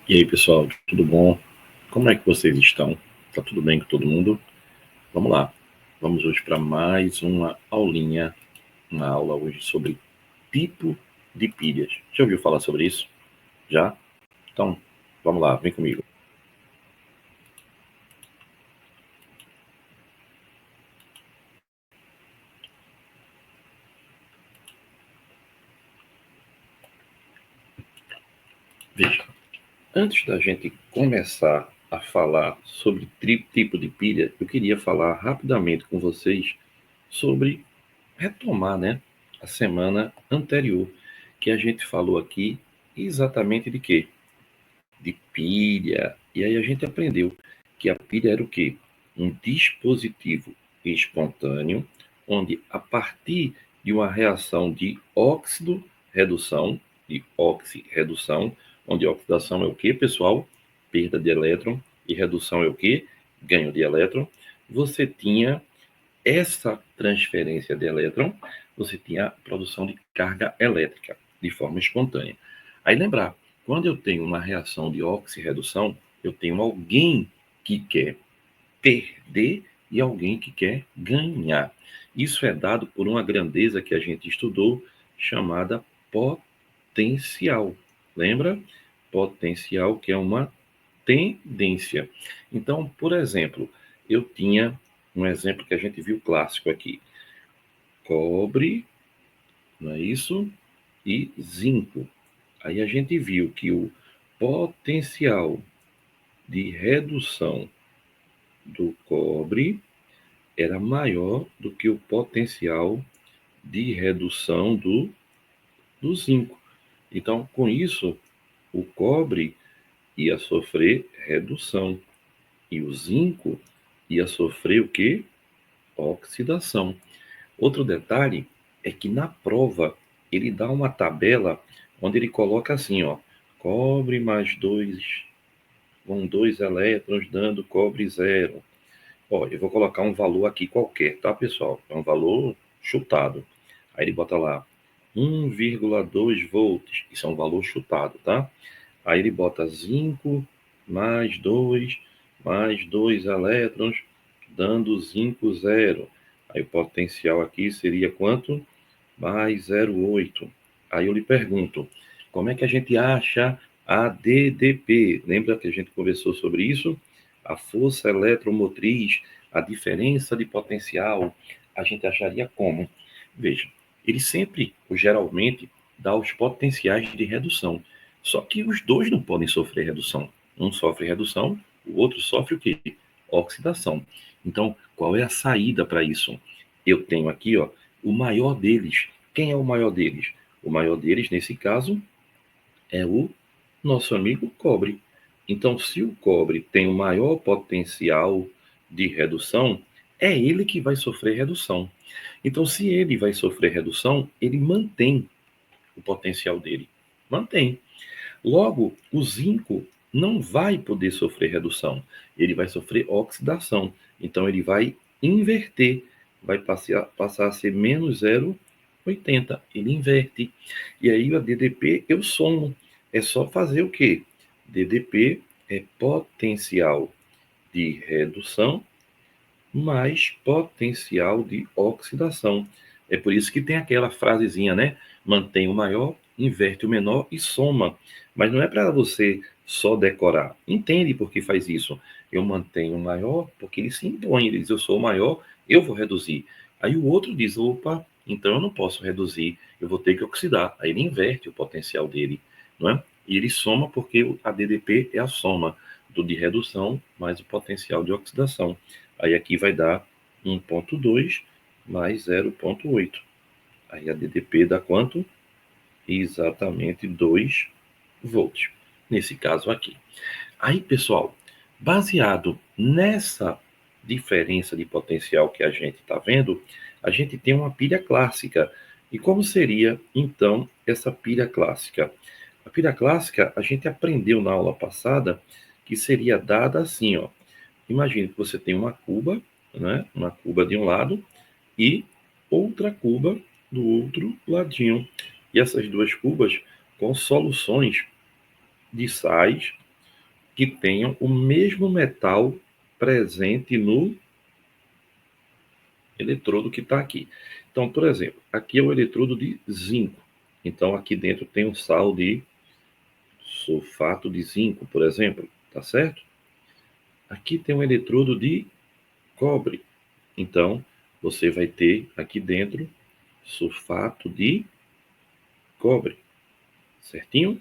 E aí, pessoal, tudo bom? Como é que vocês estão? Tá tudo bem com todo mundo? Vamos lá. Vamos hoje para mais uma aulinha, uma aula hoje sobre tipo de pilhas. Já ouviu falar sobre isso? Já? Então, vamos lá, vem comigo. Veja, antes da gente começar a falar sobre tipo de pilha, eu queria falar rapidamente com vocês sobre retomar, né, a semana anterior, que a gente falou aqui exatamente de quê? De pilha. E aí a gente aprendeu que a pilha era o quê? Um dispositivo espontâneo, onde a partir de uma reação de óxido-redução, onde oxidação é o quê, pessoal? Perda de elétron, e redução é o quê? Ganho de elétron. Você tinha essa transferência de elétron, você tinha a produção de carga elétrica de forma espontânea. Aí lembrar, quando eu tenho uma reação de oxirredução, eu tenho alguém que quer perder e alguém que quer ganhar. Isso é dado por uma grandeza que a gente estudou chamada potencial. Lembra? Potencial, que é uma tendência. Então, por exemplo, eu tinha um exemplo que a gente viu clássico aqui: cobre, não é isso? E zinco. Aí a gente viu que o potencial de redução do cobre era maior do que o potencial de redução do zinco. Então, com isso, o cobre ia sofrer redução e o zinco ia sofrer o quê? Oxidação. Outro detalhe é que na prova ele dá uma tabela onde ele coloca assim, ó, cobre mais dois, com 2 elétrons dando cobre zero. Ó, eu vou colocar um valor aqui qualquer, tá, pessoal? É um valor chutado. Aí ele bota lá 1,2 volts, isso é um valor chutado, tá? Aí ele bota zinco mais 2 elétrons, dando zinco zero. Aí o potencial aqui seria quanto? Mais 0,8. Aí eu lhe pergunto, como é que a gente acha a DDP? Lembra que a gente conversou sobre isso? A força eletromotriz, a diferença de potencial, a gente acharia como? Veja, ele sempre, ou geralmente, dá os potenciais de redução. Só que os dois não podem sofrer redução. Um sofre redução, o outro sofre o quê? Oxidação. Então, qual é a saída para isso? Eu tenho aqui, ó, o maior deles. Quem é o maior deles? O maior deles, nesse caso, é o nosso amigo cobre. Então, se o cobre tem o maior potencial de redução, é ele que vai sofrer redução. Então, se ele vai sofrer redução, ele mantém o potencial dele. Mantém. Logo, o zinco não vai poder sofrer redução, ele vai sofrer oxidação. Então, ele vai inverter, vai passar a ser menos 0,80. Ele inverte. E aí, a DDP eu somo. É só fazer o quê? DDP é potencial de redução mais potencial de oxidação. É por isso que tem aquela frasezinha, né? Mantém o maior, inverte o menor e soma. Mas não é para você só decorar. Entende por que faz isso? Eu mantenho o maior porque ele se impõe. Ele diz, eu sou o maior, eu vou reduzir. Aí o outro diz, opa, então eu não posso reduzir, eu vou ter que oxidar. Aí ele inverte o potencial dele, não é? E ele soma porque a DDP é a soma do de redução mais o potencial de oxidação. Aí aqui vai dar 1,2 mais 0,8. Aí a DDP dá quanto? Exatamente 2 volts. Nesse caso aqui. Aí, pessoal, baseado nessa diferença de potencial que a gente está vendo, a gente tem uma pilha clássica. E como seria, então, essa pilha clássica? A pilha clássica, a gente aprendeu na aula passada que seria dada assim, ó. Imagine que você tem uma cuba, né? Uma cuba de um lado e outra cuba do outro ladinho. E essas duas cubas com soluções de sais que tenham o mesmo metal presente no eletrodo que está aqui. Então, por exemplo, aqui é o eletrodo de zinco. Então, aqui dentro tem um sal de sulfato de zinco, por exemplo, tá certo? Aqui tem um eletrodo de cobre. Então, você vai ter aqui dentro sulfato de cobre, certinho?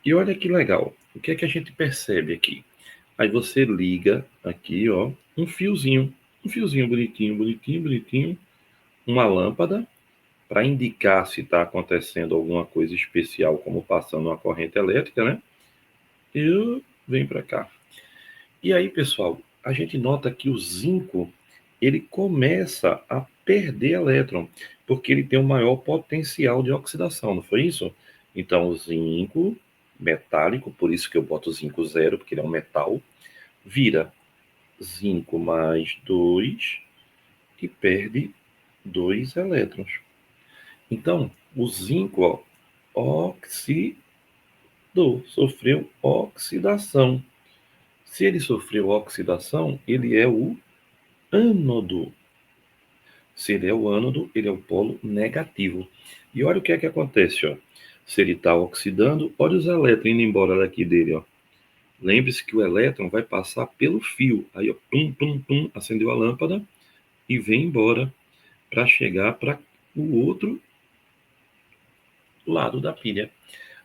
E olha que legal, o que é que a gente percebe aqui? Aí você liga aqui, ó, um fiozinho bonitinho, bonitinho, bonitinho, uma lâmpada, para indicar se está acontecendo alguma coisa especial, como passando uma corrente elétrica, né? E vem para cá. E aí, pessoal, a gente nota que o zinco, ele começa a perder elétron, porque ele tem um maior potencial de oxidação, não foi isso? Então, o zinco metálico, por isso que eu boto zinco zero, porque ele é um metal, vira zinco mais 2 e perde 2 elétrons. Então, o zinco, ó, oxidou, sofreu oxidação. Se ele sofreu oxidação, ele é o ânodo. Se ele é o ânodo, ele é o polo negativo. E olha o que é que acontece, ó. Se ele está oxidando, olha os elétrons indo embora daqui dele, ó. Lembre-se que o elétron vai passar pelo fio. Aí, ó, pum, pum, pum, acendeu a lâmpada e vem embora para chegar para o outro lado da pilha.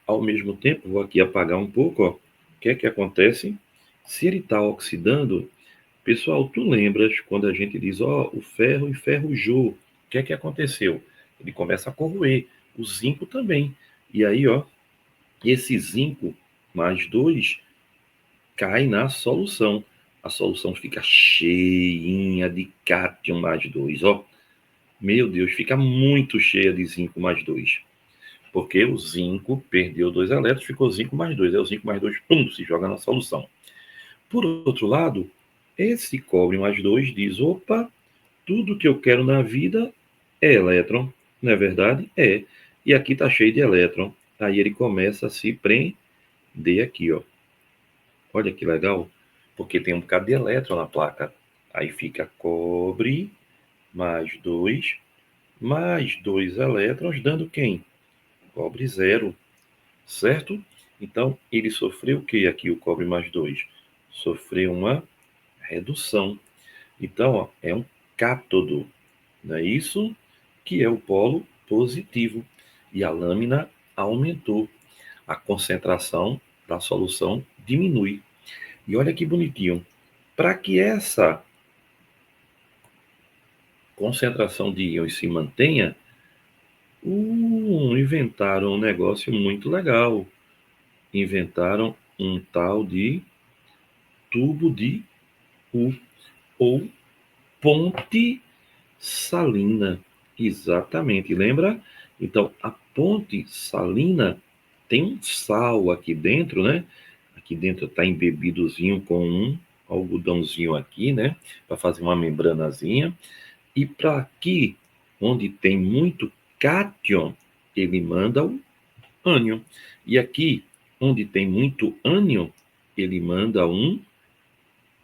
Ao mesmo tempo, vou aqui apagar um pouco, ó. O que é que acontece? Se ele está oxidando, pessoal, tu lembras quando a gente diz, ó, o ferro enferrujou, o que é que aconteceu? Ele começa a corroer, o zinco também. E aí, ó, esse zinco mais 2 cai na solução. A solução fica cheinha de cátion mais 2, ó. Meu Deus, fica muito cheia de zinco mais 2. Porque o zinco perdeu 2 elétrons, ficou zinco mais 2. Aí o zinco mais 2, pum, se joga na solução. Por outro lado, esse cobre mais 2 diz, opa, tudo que eu quero na vida é elétron, não é verdade? É. E aqui está cheio de elétron. Aí ele começa a se prender aqui, ó. Olha que legal, porque tem um bocado de elétron na placa. Aí fica cobre mais 2 elétrons, dando quem? Cobre zero, certo? Então, ele sofreu o que aqui, o cobre mais 2? Sofreu uma redução. Então, ó, é um cátodo, não é isso? Que é o polo positivo. E a lâmina aumentou. A concentração da solução diminui. E olha que bonitinho. Para que essa concentração de íons se mantenha, inventaram um negócio muito legal. Inventaram um tal de tubo de U, ou ponte salina. Exatamente, lembra? Então, a ponte salina tem um sal aqui dentro, né? Aqui dentro está embebidozinho com um algodãozinho aqui, né? Para fazer uma membranazinha. E para aqui, onde tem muito cátion, ele manda o ânion. E aqui, onde tem muito ânion, ele manda um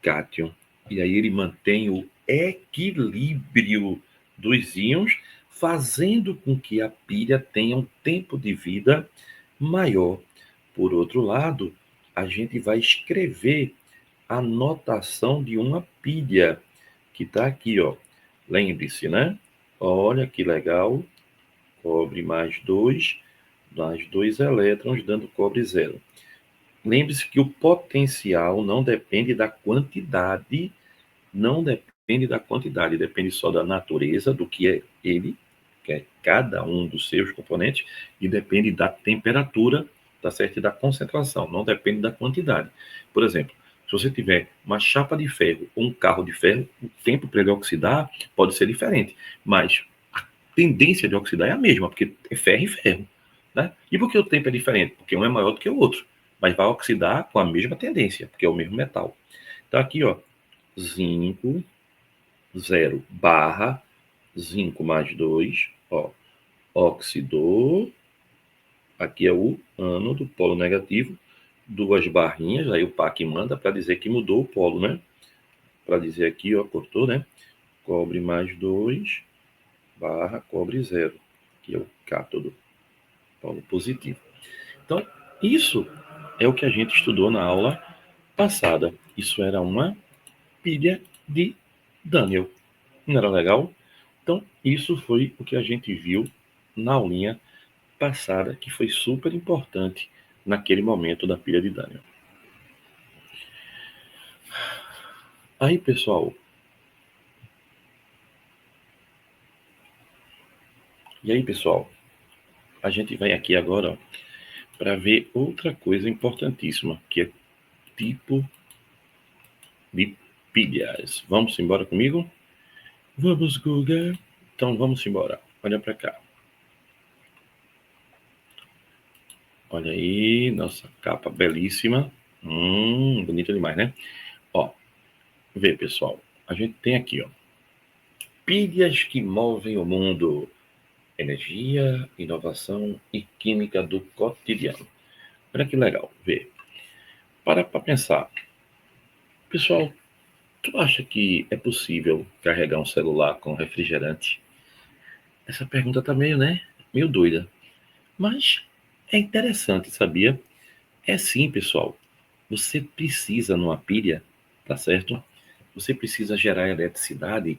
cátion. E aí ele mantém o equilíbrio dos íons, fazendo com que a pilha tenha um tempo de vida maior. Por outro lado, a gente vai escrever a notação de uma pilha, que está aqui, ó. Lembre-se, né? Olha que legal. Cobre mais 2 elétrons, dando cobre zero. Lembre-se que o potencial não depende da quantidade, não depende da quantidade, depende só da natureza, do que é ele, que é cada um dos seus componentes, e depende da temperatura, tá certo? E da concentração, não depende da quantidade. Por exemplo, se você tiver uma chapa de ferro ou um carro de ferro, o tempo para ele oxidar pode ser diferente, mas a tendência de oxidar é a mesma, porque é ferro e ferro, né? E por que o tempo é diferente? Porque um é maior do que o outro, mas vai oxidar com a mesma tendência, porque é o mesmo metal. Então aqui, ó, zinco zero barra zinco mais 2, ó, oxidou, aqui é o ânodo, polo negativo, duas barrinhas, aí o PAC manda para dizer que mudou o polo, né? Para dizer aqui, ó, cortou, né? Cobre mais 2 barra cobre 0, que é o cátodo, polo positivo. Então, isso é o que a gente estudou na aula passada. Isso era uma pilha de Daniel. Não era legal? Então, isso foi o que a gente viu na aulinha passada, que foi super importante naquele momento da pilha de Daniel. Aí, pessoal, a gente vai aqui agora para ver outra coisa importantíssima, que é tipo de pilhas. Vamos embora comigo? Vamos, Guga. Então, vamos embora. Olha para cá. Olha aí, nossa capa belíssima. Bonita demais, né? Ó, vê, pessoal. A gente tem aqui, ó, pilhas que movem o mundo. Energia, inovação e química do cotidiano. Olha que legal, vê. Para pensar. Pessoal, tu acha que é possível carregar um celular com refrigerante? Essa pergunta tá meio, né? Meio doida. Mas é interessante, sabia? É sim, pessoal. Você precisa numa pilha, tá certo? Você precisa gerar eletricidade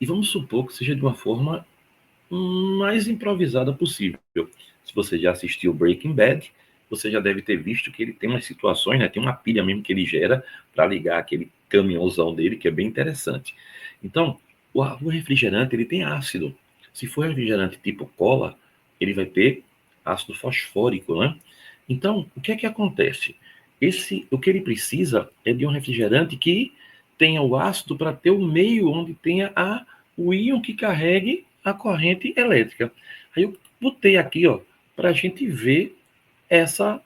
e vamos supor que seja de uma forma mais improvisada possível. Se você já assistiu Breaking Bad, você já deve ter visto que ele tem umas situações, né? Tem uma pilha mesmo que ele gera para ligar aquele caminhãozão dele, que é bem interessante. Então, o refrigerante ele tem ácido. Se for refrigerante tipo cola, ele vai ter ácido fosfórico, né? Então, o que é que acontece? O que ele precisa é de um refrigerante que tenha o ácido para ter o meio onde tenha o íon que carregue a corrente elétrica. Aí eu botei aqui, ó, para a gente ver essa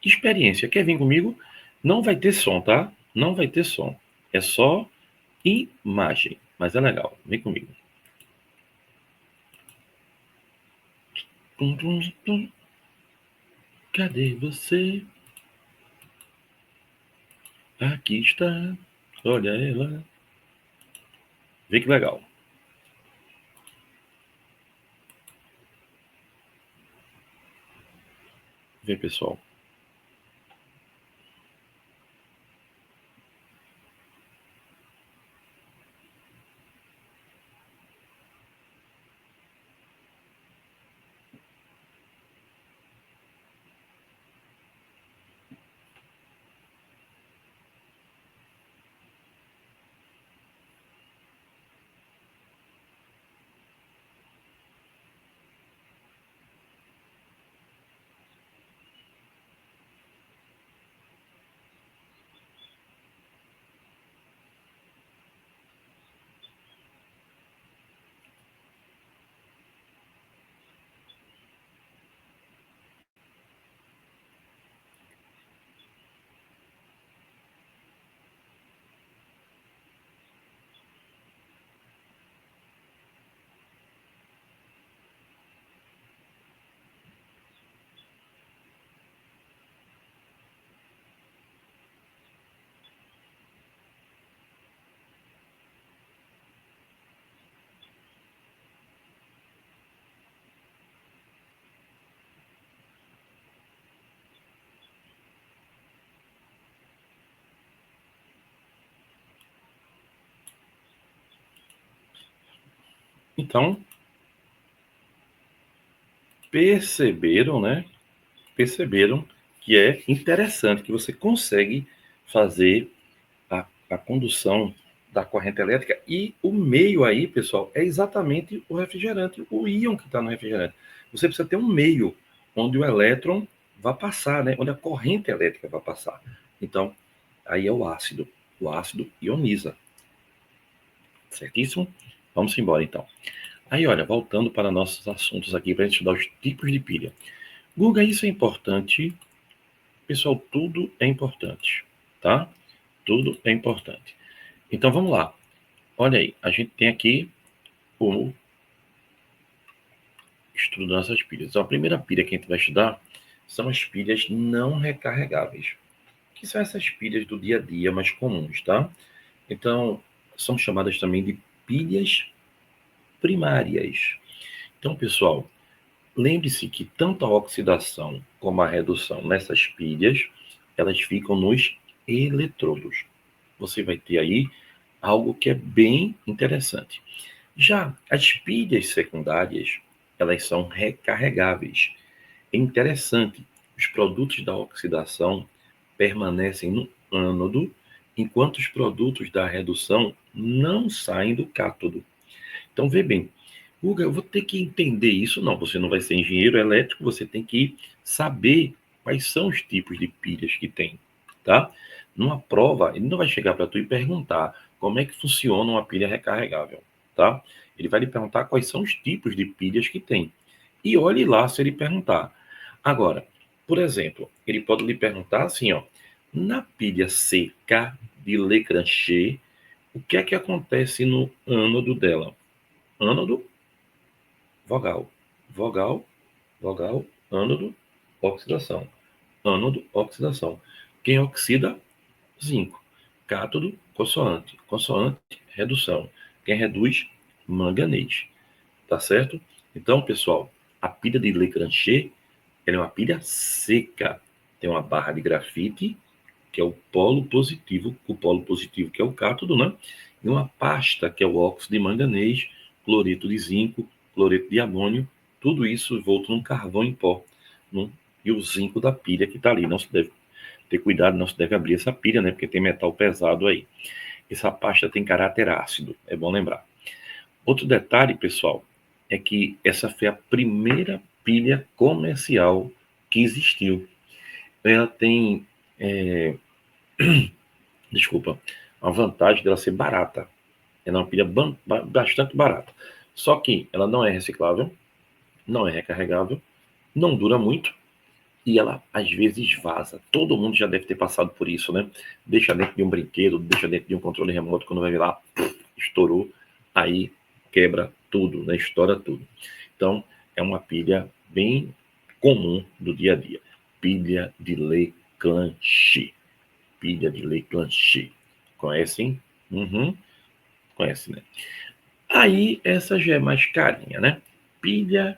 experiência. Quer vir comigo? Não vai ter som, tá? Não vai ter som. É só imagem. Mas é legal. Vem comigo. Tum, tum, tum. Cadê você? Aqui está. Olha ela. Vê que legal. Vê, pessoal. Então, perceberam, né? Perceberam que é interessante, que você consegue fazer a condução da corrente elétrica e o meio aí, pessoal, é exatamente o refrigerante, o íon que está no refrigerante. Você precisa ter um meio onde o elétron vai passar, né? Onde a corrente elétrica vai passar. Então, aí é o ácido. O ácido ioniza. Certíssimo? Vamos embora, então. Aí, olha, voltando para nossos assuntos aqui, para a gente estudar os tipos de pilha. Guga, isso é importante. Pessoal, tudo é importante, tá? Tudo é importante. Então, vamos lá. Olha aí, a gente tem aqui o estudo das pilhas. Então, a primeira pilha que a gente vai estudar são as pilhas não recarregáveis, que são essas pilhas do dia a dia mais comuns, tá? Então, são chamadas também de pilhas primárias. Então, pessoal, lembre-se que tanto a oxidação como a redução nessas pilhas, elas ficam nos eletrodos. Você vai ter aí algo que é bem interessante. Já as pilhas secundárias, elas são recarregáveis. É interessante, os produtos da oxidação permanecem no ânodo, enquanto os produtos da redução não saem do cátodo. Então, vê bem, Guga, eu vou ter que entender isso. Não, você não vai ser engenheiro elétrico, você tem que saber quais são os tipos de pilhas que tem, tá? Numa prova, ele não vai chegar para tu e perguntar como é que funciona uma pilha recarregável, tá? Ele vai lhe perguntar quais são os tipos de pilhas que tem. E olhe lá se ele perguntar. Agora, por exemplo, ele pode lhe perguntar assim, ó, na pilha CK de Lecranchet, o que é que acontece no ânodo dela? Ânodo, vogal, vogal, vogal, ânodo, oxidação, ânodo, oxidação. Quem oxida? Zinco. Cátodo, consoante, consoante, redução. Quem reduz? Manganês. Tá certo? Então, pessoal, a pilha de Lecranchet, ela é uma pilha seca. Tem uma barra de grafite, que é o polo positivo que é o cátodo, né? E uma pasta, que é o óxido de manganês, cloreto de zinco, cloreto de amônio, tudo isso envolto num carvão em pó. Num, e o zinco da pilha que está ali. Não se deve ter cuidado, não se deve abrir essa pilha, né? Porque tem metal pesado aí. Essa pasta tem caráter ácido, é bom lembrar. Outro detalhe, pessoal, é que essa foi a primeira pilha comercial que existiu. Ela tem, desculpa, a vantagem dela ser barata. Ela é uma pilha bastante barata. Só que ela não é reciclável, não é recarregável, não dura muito e ela às vezes vaza. Todo mundo já deve ter passado por isso, né? Deixa dentro de um brinquedo, deixa dentro de um controle remoto, quando vai ver lá, estourou, aí quebra tudo, né? Estoura tudo. Então, é uma pilha bem comum do dia a dia. Pilha de Leclanché. Pilha de Leclanché. Conhecem? Uhum. Conhece, né? Aí, essa já é mais carinha, né? Pilha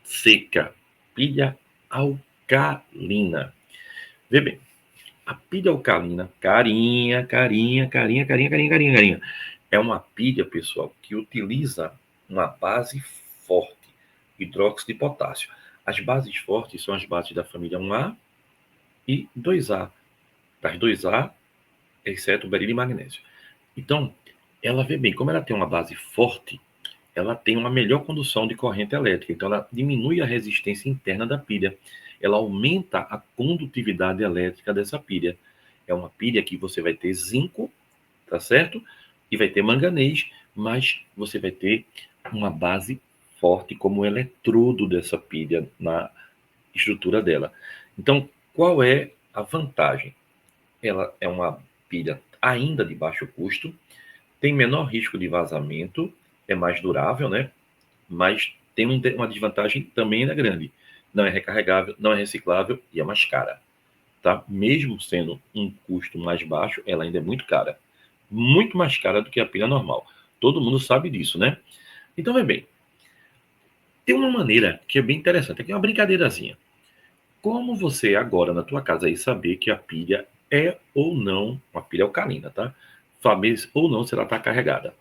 seca. Pilha alcalina. Vê bem, a pilha alcalina, carinha, é uma pilha, pessoal, que utiliza uma base forte, hidróxido de potássio. As bases fortes são as bases da família 1A e 2A. Das 2A, exceto o berílio e magnésio. Então, ela vê bem, como ela tem uma base forte, ela tem uma melhor condução de corrente elétrica. Então, ela diminui a resistência interna da pilha. Ela aumenta a condutividade elétrica dessa pilha. É uma pilha que você vai ter zinco, tá certo? E vai ter manganês, mas você vai ter uma base forte como eletrodo dessa pilha na estrutura dela. Então, qual é a vantagem? Ela é uma pilha ainda de baixo custo, tem menor risco de vazamento, é mais durável, né? Mas tem uma desvantagem também ainda grande. Não é recarregável, não é reciclável e é mais cara, tá? Mesmo sendo um custo mais baixo, ela ainda é muito cara. Muito mais cara do que a pilha normal. Todo mundo sabe disso, né? Então, é bem, tem uma maneira que é bem interessante, aqui é uma brincadeirazinha. Como você agora na tua casa aí saber que a pilha é ou não uma pilha alcalina, tá? Saber ou não se ela está carregada.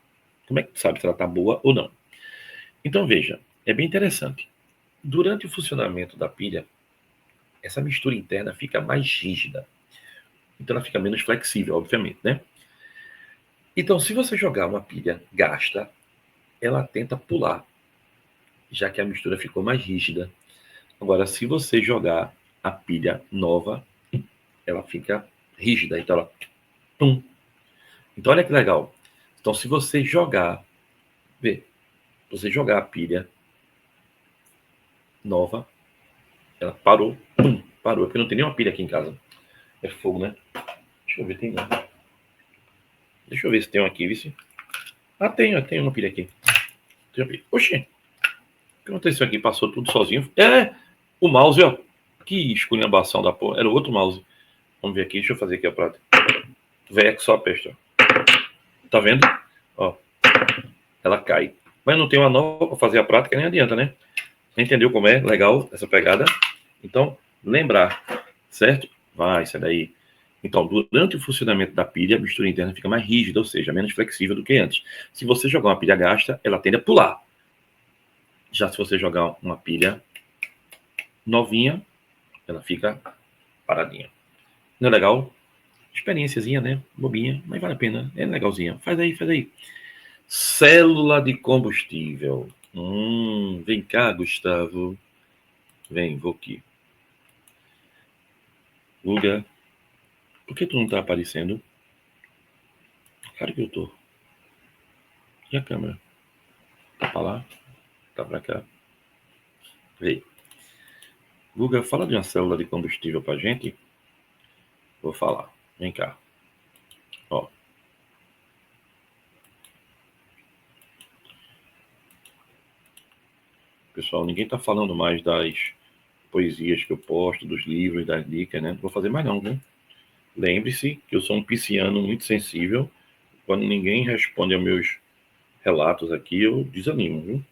Como é que tu sabe se ela está boa ou não? Então veja, é bem interessante. Durante o funcionamento da pilha, essa mistura interna fica mais rígida. Então ela fica menos flexível, obviamente, né? Então, se você jogar uma pilha gasta, ela tenta pular, já que a mistura ficou mais rígida. Agora, se você jogar a pilha nova, ela fica rígida, então ela pum. Então olha que legal. Então se você jogar, vê, você jogar a pilha nova, ela parou, pum, parou, porque não tem nenhuma pilha aqui em casa. É fogo, né? Deixa eu ver, tem não. Deixa eu ver se tem um aqui, vice. Ah, tem uma pilha aqui. Deixa eu ver. Oxê, o que aconteceu aqui? Passou tudo sozinho. É, o mouse, ó. Que esculhambação da porra. Era o outro mouse. Vamos ver aqui, deixa eu fazer aqui a prática. Véia que só pesta. Tá vendo? Ó, ela cai. Mas não tem uma nova para fazer a prática, nem adianta, né? Entendeu como é legal essa pegada? Então, lembrar, certo? Vai, sai daí. Então, durante o funcionamento da pilha, a mistura interna fica mais rígida, ou seja, menos flexível do que antes. Se você jogar uma pilha gasta, ela tende a pular. Já se você jogar uma pilha novinha, ela fica paradinha. Não é legal? Experiênciazinha, né? Bobinha, mas vale a pena. É legalzinha. Faz aí, faz aí. Célula de combustível. Vem cá, Gustavo. Vem, vou aqui. Guga, por que tu não tá aparecendo? Claro que eu tô. E a câmera? Tá pra lá? Tá pra cá? Vem. Guga, fala de uma célula de combustível pra gente. Vou falar. Vem cá. Ó. Pessoal, ninguém tá falando mais das poesias que eu posto, dos livros, das dicas, né? Não vou fazer mais não, né? Lembre-se que eu sou um pisciano muito sensível. Quando ninguém responde aos meus relatos aqui, eu desanimo, viu?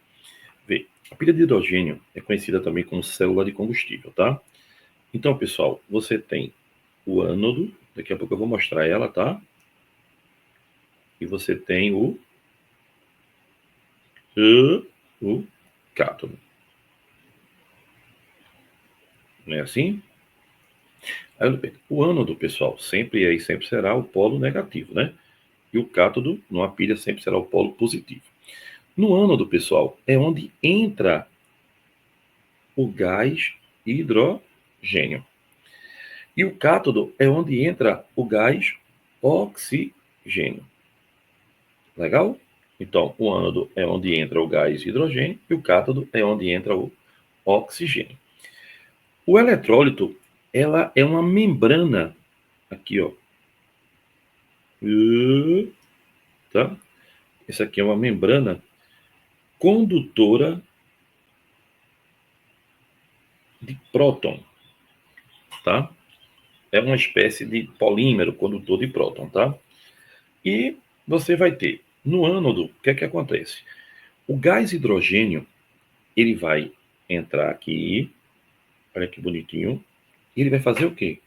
Vê, a pilha de hidrogênio é conhecida também como célula de combustível, tá? Então, pessoal, você tem o ânodo, daqui a pouco eu vou mostrar ela, tá? E você tem o cátodo. Não é assim? O ânodo, pessoal, sempre é e sempre será o polo negativo, né? E o cátodo, numa pilha, sempre será o polo positivo. No ânodo, pessoal, é onde entra o gás hidrogênio. E o cátodo é onde entra o gás oxigênio. Legal? Então, o ânodo é onde entra o gás hidrogênio e o cátodo é onde entra o oxigênio. O eletrólito, ela é uma membrana aqui, ó. Tá? Essa aqui é uma membrana condutora de próton, tá? É uma espécie de polímero condutor de próton, tá? E você vai ter, no ânodo, o que é que acontece? O gás hidrogênio, ele vai entrar aqui, olha que bonitinho, e ele vai fazer o quê?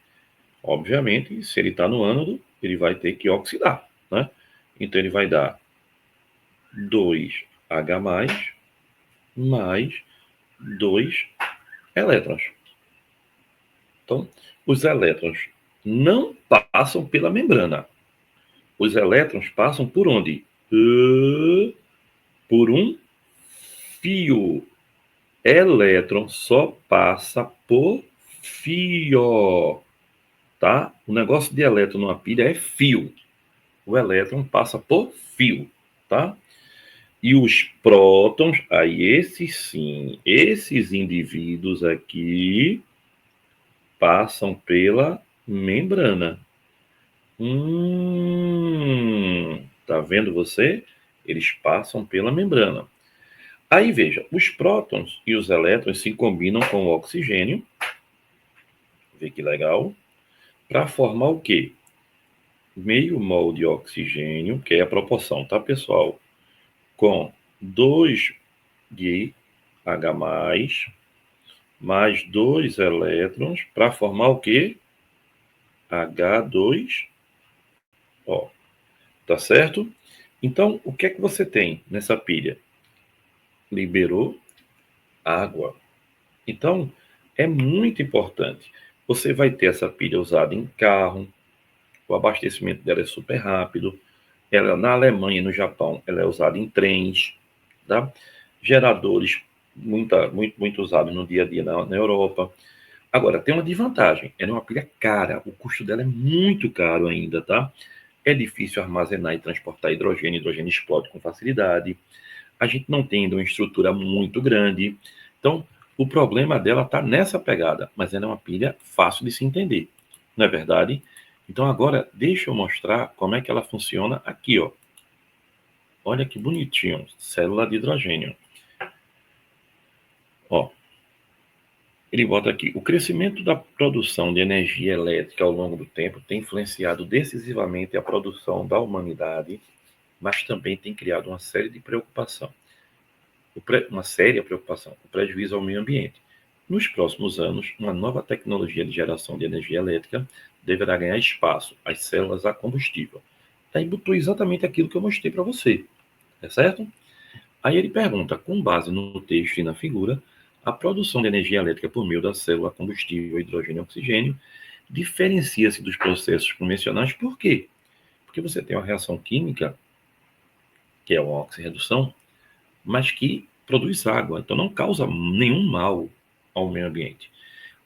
Obviamente, se ele está no ânodo, ele vai ter que oxidar, né? Então ele vai dar 2H+, mais 2 elétrons. Então, os elétrons não passam pela membrana. Os elétrons passam por onde? Por um fio. Elétron só passa por fio, tá? O negócio de elétron numa pilha é fio. O elétron passa por fio, tá? E os prótons, aí esses sim, esses indivíduos aqui passam pela membrana. Tá vendo você? Eles passam pela membrana. Aí veja, os prótons e os elétrons se combinam com o oxigênio. Vê que legal. Para formar o quê? Meio mol de oxigênio, que é a proporção, tá, pessoal? Com 2 de H+, mais 2 elétrons, para formar o quê? H2O. Tá certo? Então, o que é que você tem nessa pilha? Liberou água. Então, é muito importante. Você vai ter essa pilha usada em carro, o abastecimento dela é super rápido. Ela, na Alemanha e no Japão, ela é usada em trens, tá? Geradores muito usados no dia a dia na Europa. Agora, tem uma desvantagem. Ela é uma pilha cara. O custo dela é muito caro ainda, tá? É difícil armazenar e transportar hidrogênio. Hidrogênio explode com facilidade. A gente não tem ainda uma estrutura muito grande. Então, o problema dela está nessa pegada. Mas ela é uma pilha fácil de se entender. Não é verdade? Então, agora, deixa eu mostrar como é que ela funciona aqui, ó. Olha que bonitinho. Célula de hidrogênio. Ó. Ele bota aqui: o crescimento da produção de energia elétrica ao longo do tempo tem influenciado decisivamente a produção da humanidade, mas também tem criado uma séria preocupação, o prejuízo ao meio ambiente. Nos próximos anos, uma nova tecnologia de geração de energia elétrica deverá ganhar espaço, as células a combustível. Aí botou exatamente aquilo que eu mostrei para você, tá certo? Aí ele pergunta, com base no texto e na figura, a produção de energia elétrica por meio da célula combustível hidrogênio e oxigênio diferencia-se dos processos convencionais. Por quê? Porque você tem uma reação química, que é a oxirredução, mas que produz água, então não causa nenhum mal ao meio ambiente.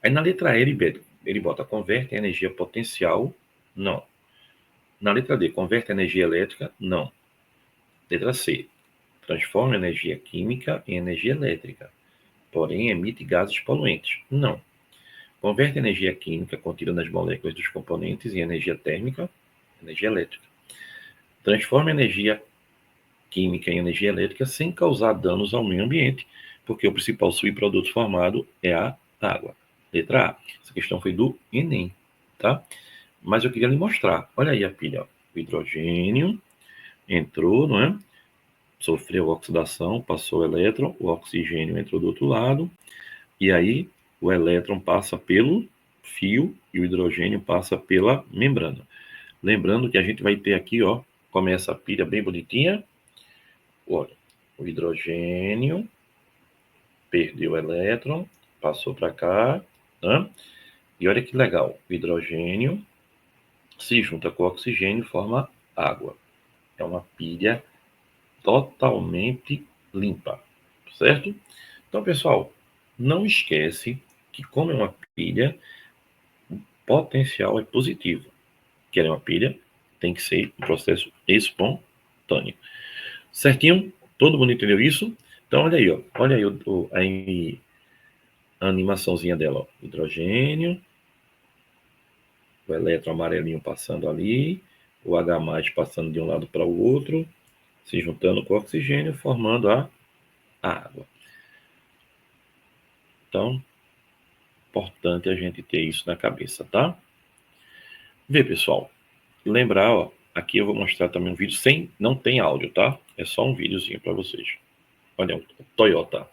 Aí na letra E ele bota converte em energia potencial, não. Na letra D, converte energia elétrica, não. Letra C, transforma energia química em energia elétrica, porém emite gases poluentes, não. Converte energia química contida nas moléculas dos componentes em energia térmica, energia elétrica. Transforma energia química em energia elétrica sem causar danos ao meio ambiente, porque o principal subproduto formado é a água. Letra A. Essa questão foi do Enem, tá? Mas eu queria lhe mostrar. Olha aí a pilha. Ó. O hidrogênio entrou, não é? Sofreu oxidação, passou o elétron, o oxigênio entrou do outro lado, e aí o elétron passa pelo fio e o hidrogênio passa pela membrana. Lembrando que a gente vai ter aqui, ó, começa a pilha bem bonitinha. Olha, o hidrogênio perdeu o elétron, passou para cá, né? E olha que legal, o hidrogênio se junta com o oxigênio e forma água. É uma pilha totalmente limpa, certo? Então, pessoal, não esquece que como é uma pilha, o potencial é positivo. Que é uma pilha, tem que ser um processo espontâneo. Certinho? Todo mundo entendeu isso? Então, olha aí, ó. Olha aí a animaçãozinha dela, ó. Hidrogênio, o elétron amarelinho passando ali, o H+ passando de um lado para o outro, se juntando com o oxigênio, formando a água. Então, importante a gente ter isso na cabeça, tá? Vê, pessoal. Lembrar, ó, aqui eu vou mostrar também um vídeo sem, não tem áudio, tá? É só um videozinho para vocês. Olha, o Toyota.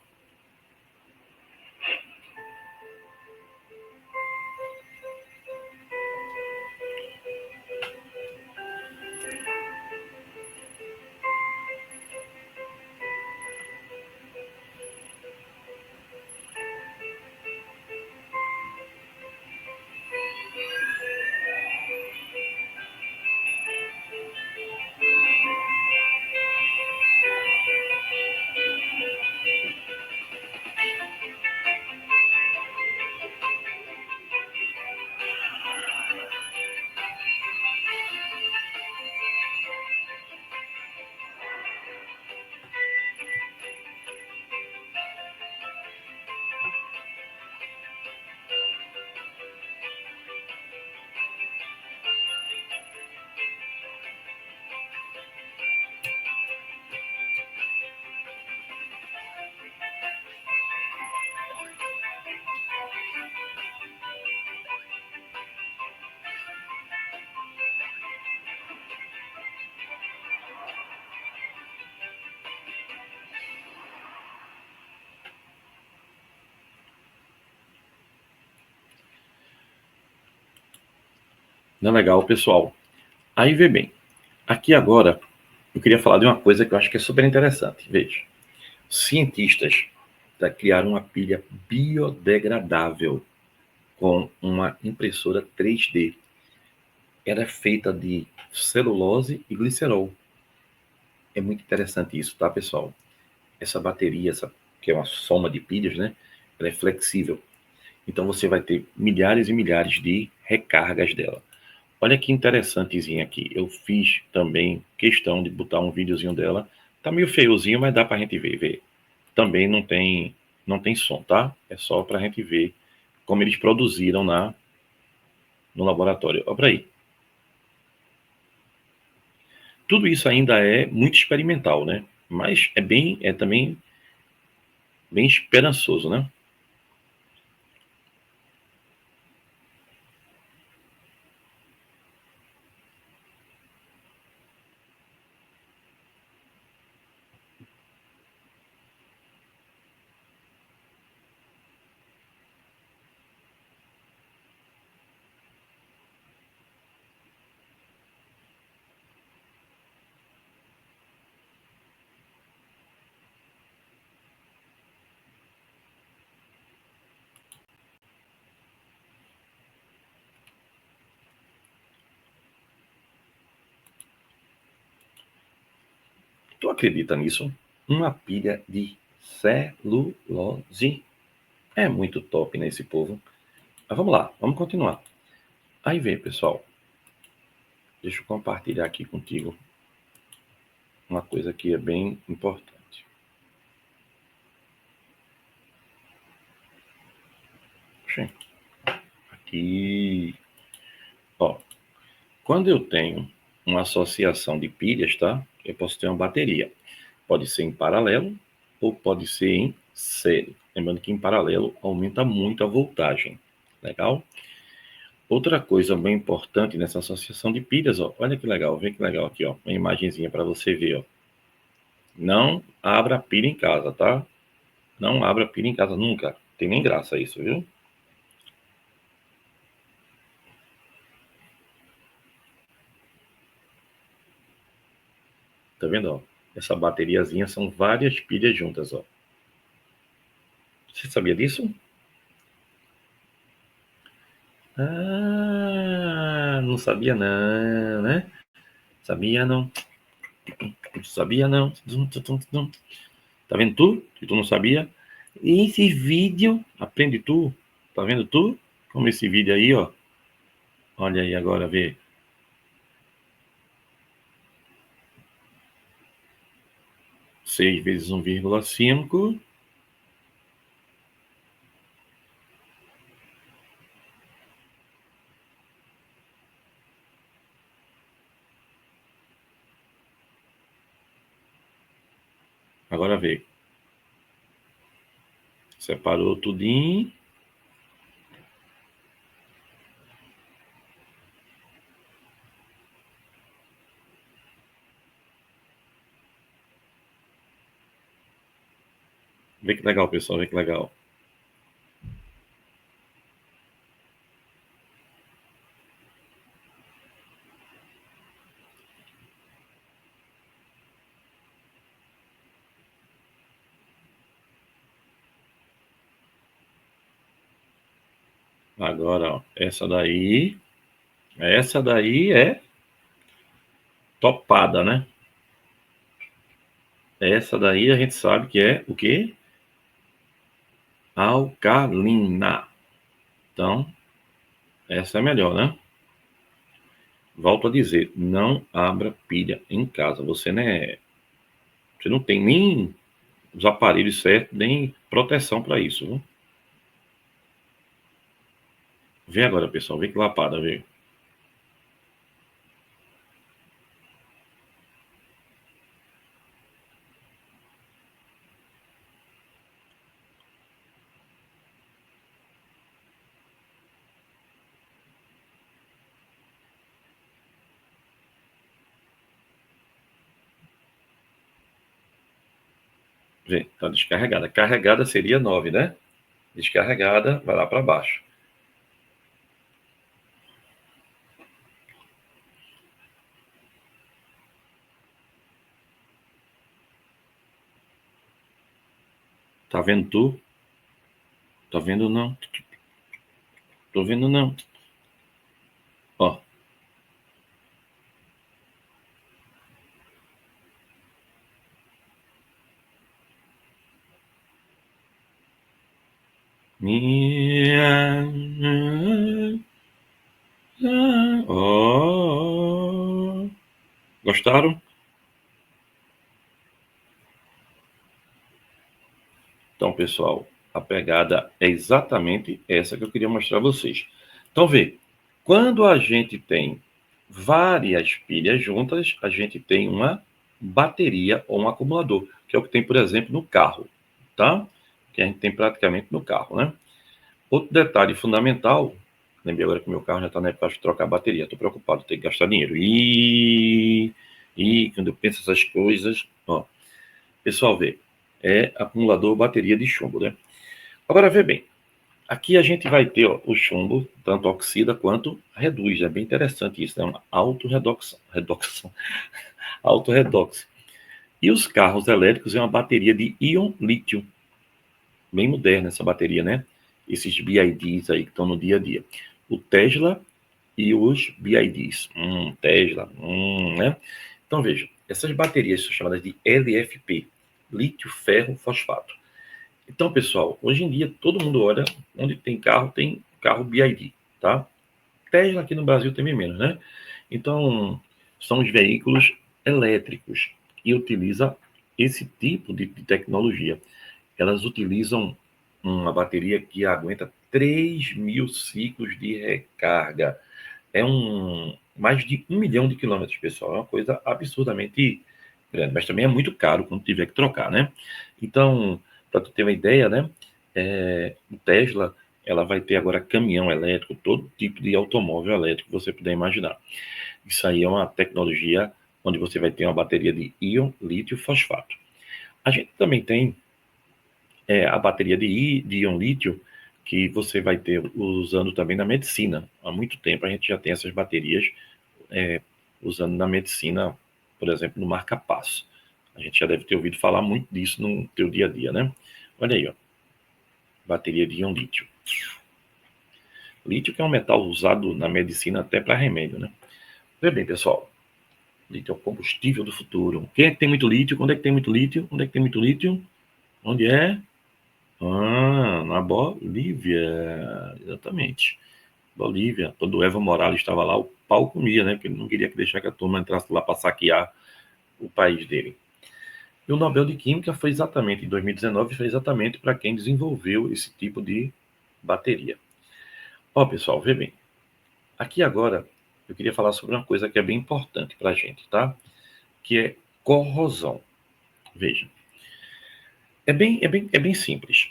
Não é legal, pessoal? Aí vê bem. Aqui agora, eu queria falar de uma coisa que eu acho que é super interessante. Veja. Cientistas criaram uma pilha biodegradável com uma impressora 3D. Ela é feita de celulose e glicerol. É muito interessante isso, tá, pessoal? Essa bateria, que é uma soma de pilhas, né? Ela é flexível. Então você vai ter milhares e milhares de recargas dela. Olha que interessantezinha aqui. Eu fiz também questão de botar um videozinho dela. Tá meio feiozinho, mas dá pra gente ver. Também não tem som, tá? É só pra gente ver como eles produziram no laboratório. Olha aí. Tudo isso ainda é muito experimental, né? Mas é também bem esperançoso, né? Tu acredita nisso? Uma pilha de celulose. É muito top, né, esse povo? Mas vamos lá, vamos continuar. Aí vem, pessoal. Deixa eu compartilhar aqui contigo uma coisa que é bem importante. Aqui, ó. Quando eu tenho uma associação de pilhas, tá? Eu posso ter uma bateria. Pode ser em paralelo ou pode ser em série. Lembrando que em paralelo aumenta muito a voltagem. Legal? Outra coisa bem importante nessa associação de pilhas, ó. Olha que legal, vê que legal aqui, ó. Uma imagenzinha para você ver, ó. Não abra pilha em casa, tá? Não abra pilha em casa nunca. Tem nem graça isso, viu? Tá vendo, ó? Essa bateriazinha são várias pilhas juntas, ó. Você sabia disso? Ah, não sabia não, né? Sabia não. Sabia não. Tá vendo tu? Que tu não sabia? Esse vídeo, aprende tu. Tá vendo tu? Como esse vídeo aí, ó. Olha aí agora, vê. 6 vezes 1,5. Agora vê. Separou tudinho. Vê que legal, pessoal. Vê que legal. Agora, ó. Essa daí é topada, né? Essa daí a gente sabe que é o quê? Alcalina. Então, essa é melhor, né? Volto a dizer, não abra pilha em casa. Você não tem nem os aparelhos certos, nem proteção para isso, viu? Vê agora, pessoal, vê que lapada, vê. Vê, tá descarregada. Carregada seria 9, né? Descarregada, vai lá para baixo. Tá vendo tu? Tá vendo não? Tô vendo não. Ó. Ó. Gostaram? Então, pessoal, a pegada é exatamente essa que eu queria mostrar a vocês. Então, vê, quando a gente tem várias pilhas juntas, a gente tem uma bateria ou um acumulador, que é o que tem, por exemplo, no carro, tá? Que a gente tem praticamente no carro, né? Outro detalhe fundamental, lembrei agora que meu carro já está na época de trocar a bateria, estou preocupado, tenho que gastar dinheiro. E quando eu penso essas coisas, ó, pessoal, vê, é acumulador bateria de chumbo, né? Agora, vê bem, aqui a gente vai ter ó, o chumbo, tanto oxida quanto reduz. É bem interessante isso, é uma autorredox. E os carros elétricos é uma bateria de íon lítio. Bem moderna essa bateria, né? Esses BIDs aí que estão no dia a dia. O Tesla e os BIDs. Tesla, né? Então, veja, essas baterias são chamadas de LFP, lítio, ferro, fosfato. Então, pessoal, hoje em dia, todo mundo olha onde tem carro BYD, tá? Tesla aqui no Brasil tem bem menos, né? Então, são os veículos elétricos e utiliza esse tipo de tecnologia. Elas utilizam uma bateria que aguenta 3.000 ciclos de recarga. É mais de 1 milhão de quilômetros, pessoal. É uma coisa absurdamente grande, mas também é muito caro quando tiver que trocar, né? Então, para tu ter uma ideia, né? O Tesla, ela vai ter agora caminhão elétrico, todo tipo de automóvel elétrico que você puder imaginar. Isso aí é uma tecnologia onde você vai ter uma bateria de íon, lítio, fosfato. A gente também tem a bateria de íon lítio, que você vai ter usando também na medicina. Há muito tempo a gente já tem essas baterias usando na medicina, por exemplo, no marca-passo. A gente já deve ter ouvido falar muito disso no teu dia a dia, né? Olha aí, ó. Bateria de íon lítio. Lítio que é um metal usado na medicina até para remédio, né? Vê bem, pessoal. Lítio é o combustível do futuro. Quem é que tem muito lítio? Onde é que tem muito lítio? Onde é que tem muito lítio? Onde é? Na Bolívia. Exatamente. Bolívia. Quando o Evo Morales estava lá, o pau comia, né? Porque ele não queria deixar que a turma entrasse lá para saquear o país dele. E o Nobel de Química foi exatamente, em 2019, foi exatamente para quem desenvolveu esse tipo de bateria. Ó, pessoal, vê bem. Aqui agora, eu queria falar sobre uma coisa que é bem importante para a gente, tá? Que é corrosão. Veja, é bem simples.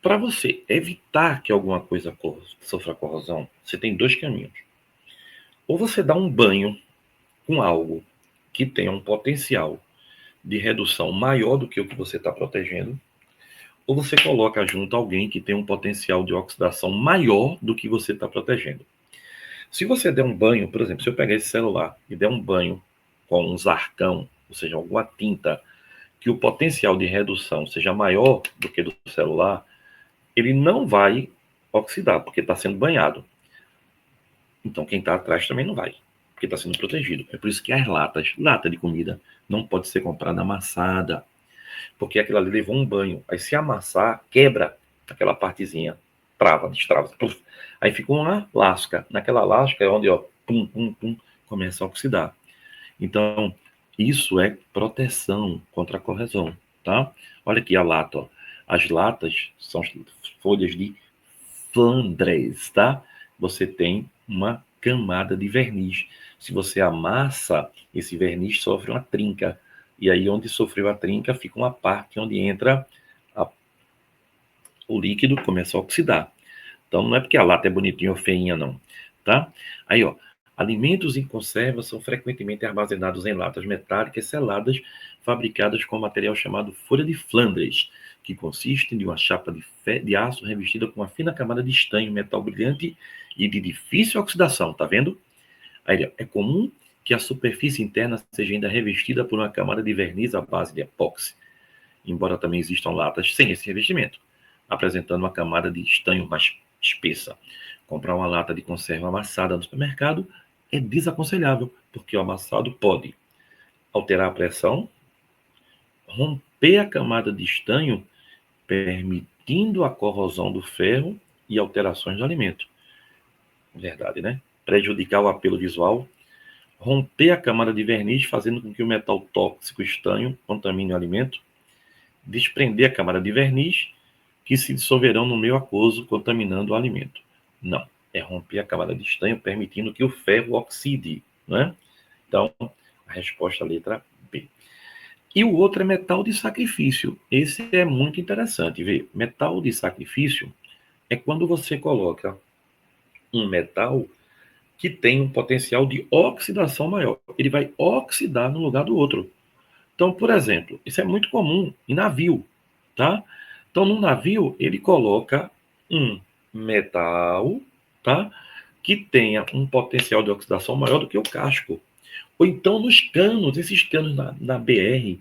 Para você evitar que alguma coisa sofra corrosão, você tem dois caminhos. Ou você dá um banho com algo que tenha um potencial de redução maior do que o que você está protegendo, ou você coloca junto alguém que tem um potencial de oxidação maior do que você está protegendo. Se você der um banho, por exemplo, se eu pegar esse celular e der um banho com um zarcão, ou seja, alguma tinta, que o potencial de redução seja maior do que do celular, ele não vai oxidar, porque está sendo banhado. Então quem está atrás também não vai, porque está sendo protegido. É por isso que as lata de comida, não pode ser comprada amassada, porque aquilo ali levou um banho. Aí se amassar, quebra aquela partezinha, destrava. Puf. Aí fica uma lasca. Naquela lasca é onde, ó, pum, pum, pum, começa a oxidar. Então, isso é proteção contra a corrosão, tá? Olha aqui a lata, ó. As latas são folhas de Flandres, tá? Você tem uma camada de verniz. Se você amassa, esse verniz sofre uma trinca. E aí, onde sofreu a trinca, fica uma parte onde entra o líquido, começa a oxidar. Então, não é porque a lata é bonitinha ou feinha, não, tá? Aí, ó, alimentos em conserva são frequentemente armazenados em latas metálicas seladas, fabricadas com material chamado folha de Flandres, que consiste de uma chapa de aço revestida com uma fina camada de estanho, metal brilhante e de difícil oxidação, tá vendo? Aí, ó, é comum que a superfície interna seja ainda revestida por uma camada de verniz à base de epóxi, embora também existam latas sem esse revestimento, apresentando uma camada de estanho mais espessa. Comprar uma lata de conserva amassada no supermercado é desaconselhável, porque o amassado pode alterar a pressão, romper a camada de estanho, permitindo a corrosão do ferro e alterações do alimento. Verdade, né? Prejudicar o apelo visual, romper a camada de verniz, fazendo com que o metal tóxico estanho contamine o alimento, desprender a camada de verniz, que se dissolverão no meio aquoso, contaminando o alimento. Não, é romper a camada de estanho, permitindo que o ferro oxide, né? Então, a resposta, a letra B. E o outro é metal de sacrifício. Esse é muito interessante, vê? Metal de sacrifício é quando você coloca um metal que tem um potencial de oxidação maior. Ele vai oxidar no lugar do outro. Então, por exemplo, isso é muito comum em navio, tá? Então, no navio, ele coloca um metal, tá? Que tenha um potencial de oxidação maior do que o casco. Ou então nos canos, esses canos na BR,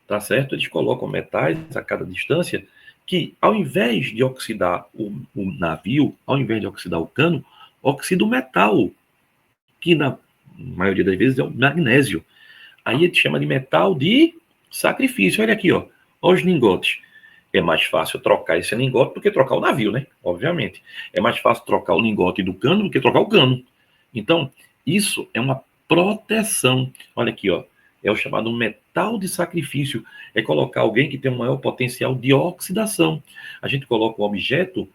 tá certo? Eles colocam metais a cada distância que, ao invés de oxidar o navio, ao invés de oxidar o cano, oxida o metal, que na maioria das vezes é o magnésio. Aí ele chama de metal de sacrifício. Olha aqui, ó, olha os lingotes. É mais fácil trocar esse lingote do que trocar o navio, né? Obviamente. É mais fácil trocar o lingote do cano do que trocar o cano. Então, isso é uma proteção. Olha aqui, ó. É o chamado metal de sacrifício. É colocar alguém que tem um maior potencial de oxidação. A gente coloca um objeto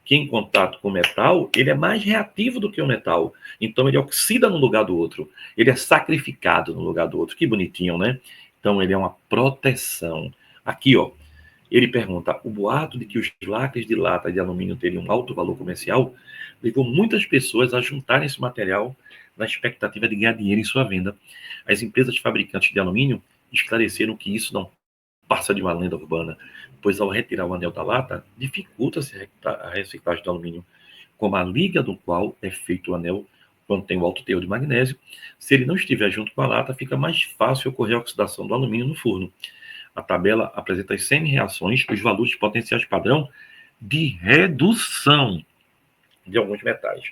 que em contato com o metal, ele é mais reativo do que o metal. Então, ele oxida no lugar do outro. Ele é sacrificado no lugar do outro. Que bonitinho, né? Então, ele é uma proteção. Aqui, ó. Ele pergunta: o boato de que os lacres de lata de alumínio teriam um alto valor comercial levou muitas pessoas a juntarem esse material na expectativa de ganhar dinheiro em sua venda. As empresas fabricantes de alumínio esclareceram que isso não passa de uma lenda urbana, pois ao retirar o anel da lata, dificulta-se a reciclagem do alumínio, como a liga do qual é feito o anel contém o alto teor de magnésio. Se ele não estiver junto com a lata, fica mais fácil ocorrer a oxidação do alumínio no forno. A tabela apresenta as semi-reações, os valores potenciais padrão de redução de alguns metais,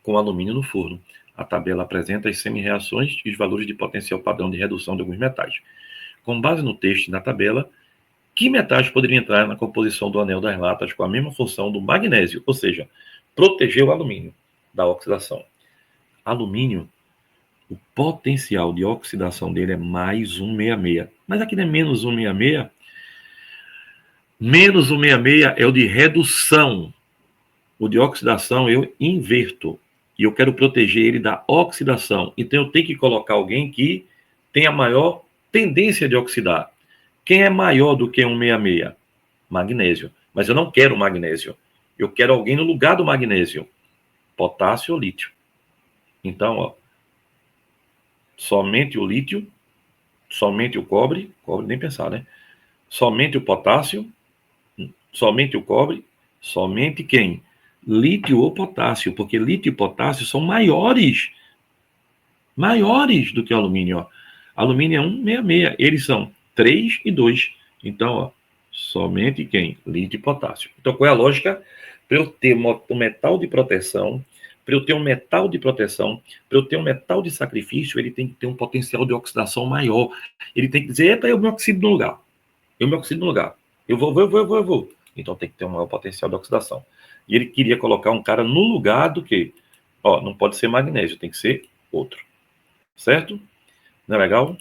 com alumínio no forno. A tabela apresenta as semi-reações e os valores de potencial padrão de redução de alguns metais. Com base no texto e na tabela, que metais poderiam entrar na composição do anel das latas com a mesma função do magnésio, ou seja, proteger o alumínio da oxidação? Alumínio, o potencial de oxidação dele é mais 166. Mas aqui não é menos 166. Menos 166 é o de redução. O de oxidação eu inverto. E eu quero proteger ele da oxidação. Então eu tenho que colocar alguém que tenha maior tendência de oxidar. Quem é maior do que 166? Magnésio. Mas eu não quero magnésio. Eu quero alguém no lugar do magnésio. Potássio ou lítio. Então, ó, somente o lítio, somente o cobre nem pensar, né? Somente o potássio, somente o cobre, somente quem? Lítio ou potássio, porque lítio e potássio são maiores do que o alumínio, ó. Alumínio é 166, eles são 3 e 2. Então, ó, somente quem? Lítio e potássio. Então, qual é a lógica? Para eu ter um metal de proteção, para eu ter um metal de proteção, para eu ter um metal de sacrifício, ele tem que ter um potencial de oxidação maior. Ele tem que dizer: epa, eu me oxido no lugar. Eu me oxido no lugar. Eu vou. Então tem que ter um maior potencial de oxidação. E ele queria colocar um cara no lugar do que? Ó, não pode ser magnésio, tem que ser outro. Certo? Não é legal?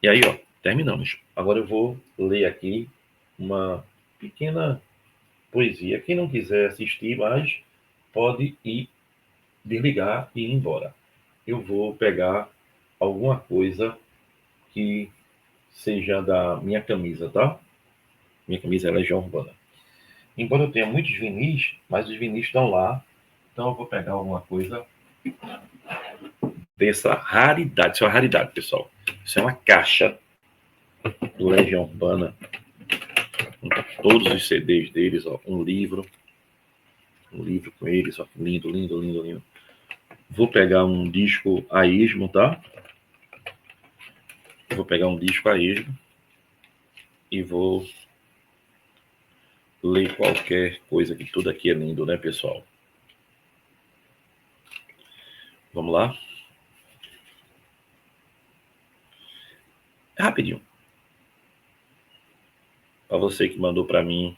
E aí, ó, terminamos. Agora eu vou ler aqui uma pequena poesia. Quem não quiser assistir mais, pode ir desligar e ir embora. Eu vou pegar alguma coisa que seja da minha camisa, tá? Minha camisa é Legião Urbana. Embora eu tenha muitos vinis, mas os vinis estão lá. Então eu vou pegar alguma coisa dessa raridade. Isso é uma raridade, pessoal. Isso é uma caixa do Legião Urbana. Com todos os CDs deles, ó. Um livro com eles, ó. Lindo, lindo, lindo, lindo. Vou pegar um disco a esmo, tá? Vou pegar um disco a esmo e vou ler qualquer coisa, que tudo aqui é lindo, né, pessoal? Vamos lá? Rapidinho. Para você que mandou para mim,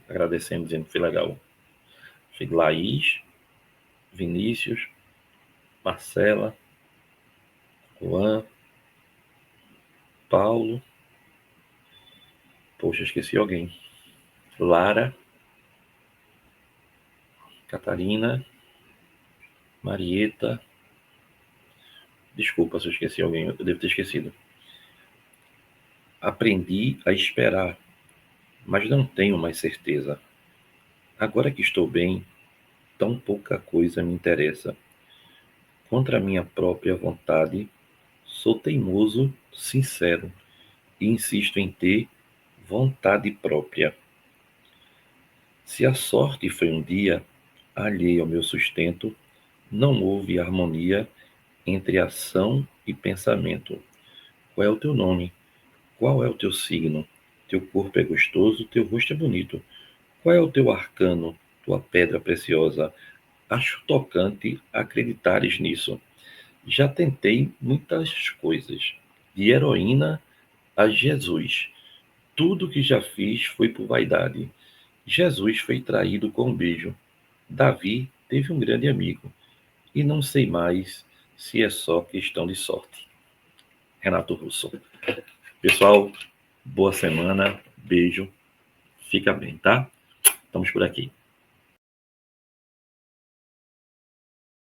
agradecendo, dizendo que foi legal. Laís, Vinícius, Marcela, Juan, Paulo. Poxa, esqueci alguém. Lara, Catarina, Marieta. Desculpa se eu esqueci alguém, eu devo ter esquecido. Aprendi a esperar, mas não tenho mais certeza. Agora que estou bem, tão pouca coisa me interessa. Contra a minha própria vontade, sou teimoso, sincero, e insisto em ter vontade própria. Se a sorte foi um dia alheia ao meu sustento, não houve harmonia entre ação e pensamento. Qual é o teu nome? Qual é o teu signo? Teu corpo é gostoso, teu rosto é bonito. Qual é o teu arcano, tua pedra preciosa? Acho tocante acreditares nisso. Já tentei muitas coisas, de heroína a Jesus. Tudo que já fiz foi por vaidade. Jesus foi traído com um beijo. Davi teve um grande amigo. E não sei mais se é só questão de sorte. Renato Russo. Pessoal, boa semana. Beijo. Fica bem, tá? Estamos por aqui.